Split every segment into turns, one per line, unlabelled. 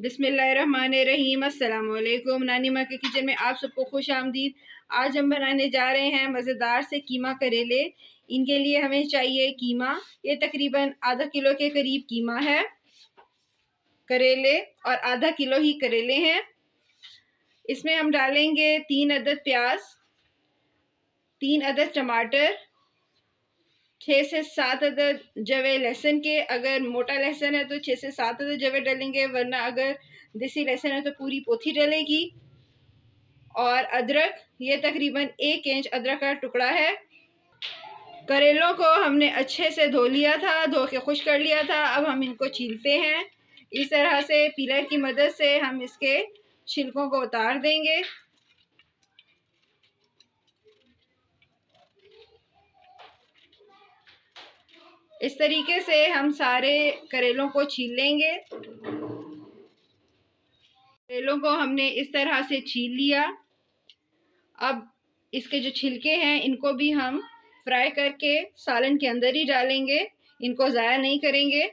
बिस्मिल्लाहिर्रहमानिर्रहीम। अस्सलाम वालेकुम। नानी माँ के किचन में आप सबको खुश आमदीद। आज हम बनाने जा रहे हैं मज़ेदार से कीमा करेले। इनके लिए हमें चाहिए कीमा। ये तकरीबन आधा किलो के करीब कीमा है, करेले और आधा किलो ही करेले हैं। इसमें हम डालेंगे 3 अदद प्याज, 3 अदद टमाटर, 6 से 7 अदद जवे लहसुन के। अगर मोटा लहसुन है तो 6 से 7 अदद जवे डालेंगे, वरना अगर देसी लहसुन है तो पूरी पोथी डलेगी। और अदरक, ये तकरीबन 1 इंच अदरक का टुकड़ा है। करेलों को हमने अच्छे से धो लिया था, धो के खुश कर लिया था। अब हम इनको छीलते हैं। इस तरह से पीलर की मदद से हम इसके छिलकों को उतार देंगे। इस तरीके से हम सारे करेलों को छील लेंगे। करेलों को हमने इस तरह से छील लिया। अब इसके जो छिलके हैं इनको भी हम फ्राई करके सालन के अंदर ही डालेंगे, इनको ज़ाया नहीं करेंगे।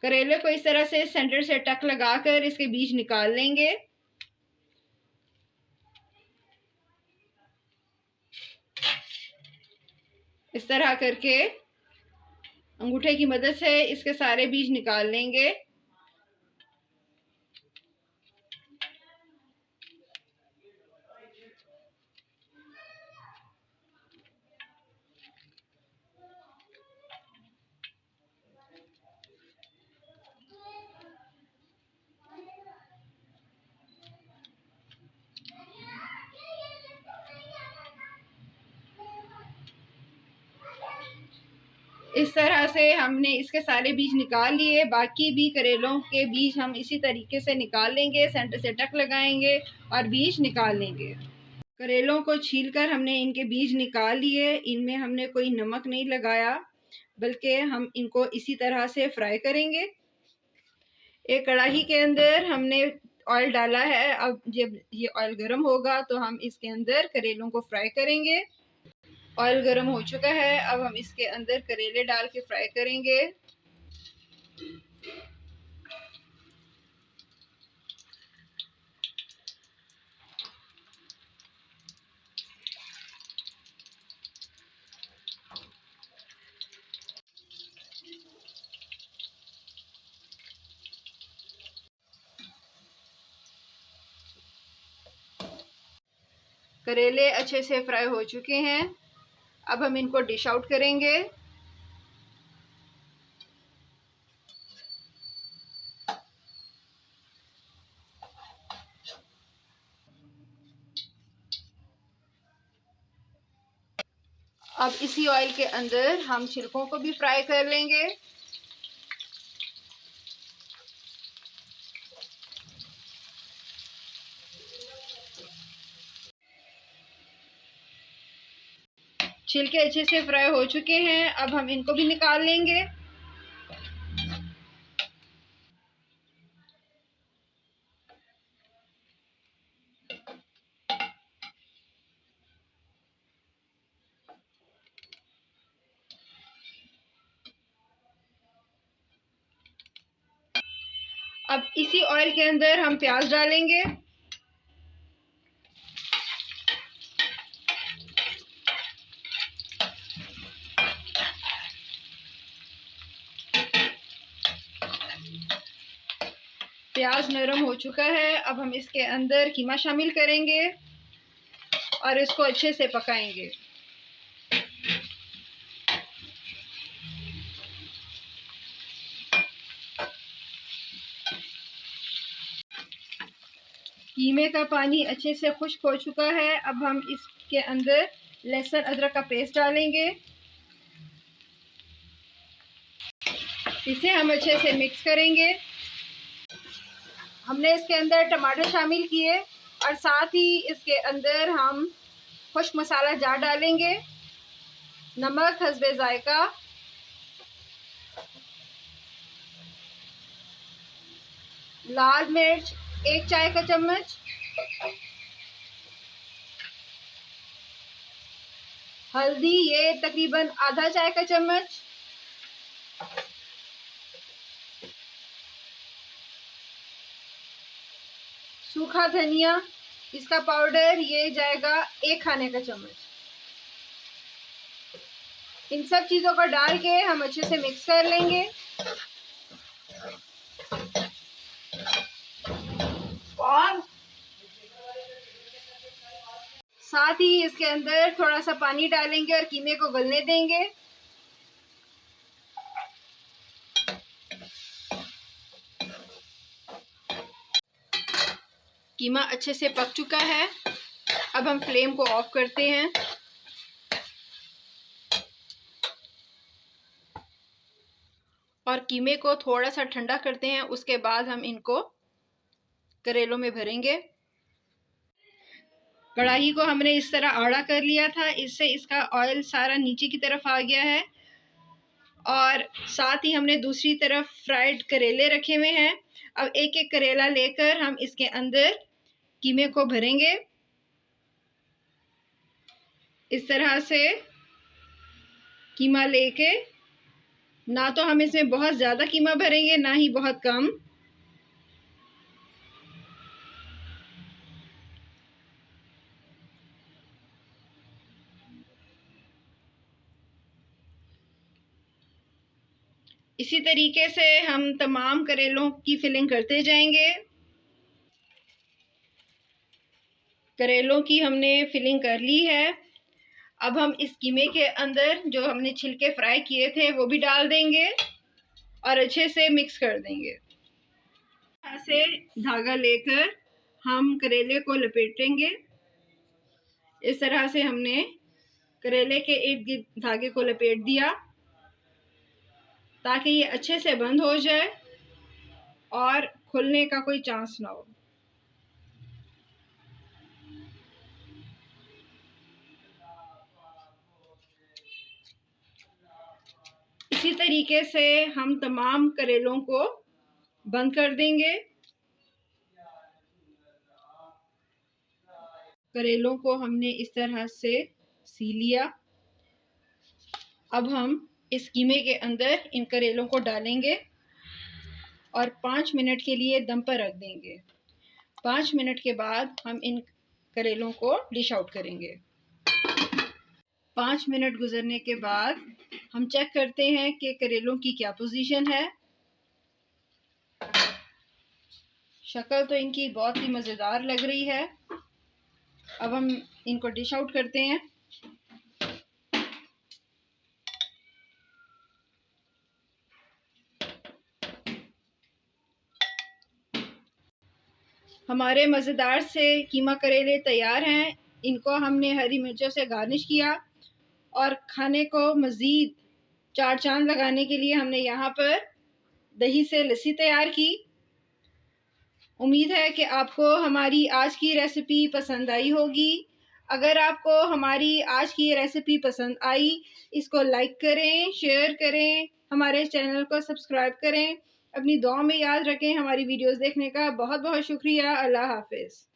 करेले को इस तरह से सेंटर से टक लगाकर इसके बीज निकाल लेंगे। इस तरह करके अंगूठे की मदद से इसके सारे बीज निकाल लेंगे। इस तरह से हमने इसके सारे बीज निकाल लिए। बाकी भी करेलों के बीज हम इसी तरीके से निकाल लेंगे, सेंटर से टक लगाएंगे और बीज निकाल लेंगे। करेलों को छीलकर हमने इनके बीज निकाल लिए। इनमें हमने कोई नमक नहीं लगाया, बल्कि हम इनको इसी तरह से फ्राई करेंगे। एक कढ़ाई के अंदर हमने ऑयल डाला है। अब जब ये ऑयल गर्म होगा तो हम इसके अंदर करेलों को फ्राई करेंगे। ऑयल गर्म हो चुका है। अब हम इसके अंदर करेले डाल के फ्राई करेंगे। करेले अच्छे से फ्राई हो चुके हैं। अब हम इनको डिश आउट करेंगे। अब इसी ऑयल के अंदर हम छिलकों को भी फ्राई कर लेंगे। छिलके अच्छे से फ्राई हो चुके हैं। अब हम इनको भी निकाल लेंगे। अब इसी ऑयल के अंदर हम प्याज डालेंगे। प्याज नरम हो चुका है। अब हम इसके अंदर कीमा शामिल करेंगे और इसको अच्छे से पकाएंगे। कीमे का पानी अच्छे से खुश्क हो चुका है। अब हम इसके अंदर लहसुन अदरक का पेस्ट डालेंगे। इसे हम अच्छे से मिक्स करेंगे। हमने इसके अंदर टमाटर शामिल किए और साथ ही इसके अंदर हम खुश्क मसाला जार डालेंगे। नमक हस्बे जायका, लाल मिर्च 1 चाय का चम्मच, हल्दी ये तकरीबन आधा चाय का चम्मच, सूखा धनिया, इसका पाउडर ये जाएगा 1 खाने का चम्मच। इन सब चीज़ों को डाल के हम अच्छे से मिक्स कर लेंगे। और साथ ही इसके अंदर थोड़ा सा पानी डालेंगे और कीमे को गलने देंगे। कीमा अच्छे से पक चुका है। अब हम फ्लेम को ऑफ करते हैं और कीमे को थोड़ा सा ठंडा करते हैं। उसके बाद हम इनको करेलों में भरेंगे। कढ़ाई को हमने इस तरह आड़ा कर लिया था, इससे इसका ऑयल सारा नीचे की तरफ आ गया है। और साथ ही हमने दूसरी तरफ फ्राइड करेले रखे हुए हैं। अब एक एक करेला लेकर हम इसके अंदर कीमे को भरेंगे। इस तरह से कीमा लेके, ना तो हम इसमें बहुत ज़्यादा कीमा भरेंगे ना ही बहुत कम। इसी तरीके से हम तमाम करेलों की फिलिंग करते जाएंगे। करेलों की हमने फिलिंग कर ली है। अब हम इस कीमे के अंदर जो हमने छिलके फ्राई किए थे वो भी डाल देंगे और अच्छे से मिक्स कर देंगे। ऐसे धागा लेकर हम करेले को लपेटेंगे। इस तरह से हमने करेले के इर्द गिर्द धागे को लपेट दिया ताकि ये अच्छे से बंद हो जाए और खुलने का कोई चांस ना हो। इसी तरीके से हम तमाम करेलों को बंद कर देंगे। करेलों को हमने इस तरह से सी लिया। अब हम इस कीमे के अंदर इन करेलों को डालेंगे और 5 मिनट के लिए दम पर रख देंगे। 5 मिनट के बाद हम इन करेलों को डिश आउट करेंगे। 5 मिनट गुजरने के बाद हम चेक करते हैं कि करेलों की क्या पोजीशन है। शक्ल तो इनकी बहुत ही मज़ेदार लग रही है। अब हम इनको डिश आउट करते हैं। हमारे मज़ेदार से कीमा करेले तैयार हैं। इनको हमने हरी मिर्चों से गार्निश किया और खाने को मज़ीद चार चांद लगाने के लिए हमने यहाँ पर दही से लस्सी तैयार की। उम्मीद है कि आपको हमारी आज की रेसिपी पसंद आई होगी। अगर आपको हमारी आज की ये रेसिपी पसंद आई, इसको लाइक करें, शेयर करें, हमारे चैनल को सब्सक्राइब करें। अपनी दुआ में याद रखें। हमारी वीडियोस देखने का बहुत बहुत शुक्रिया। अल्लाह हाफ़िज़।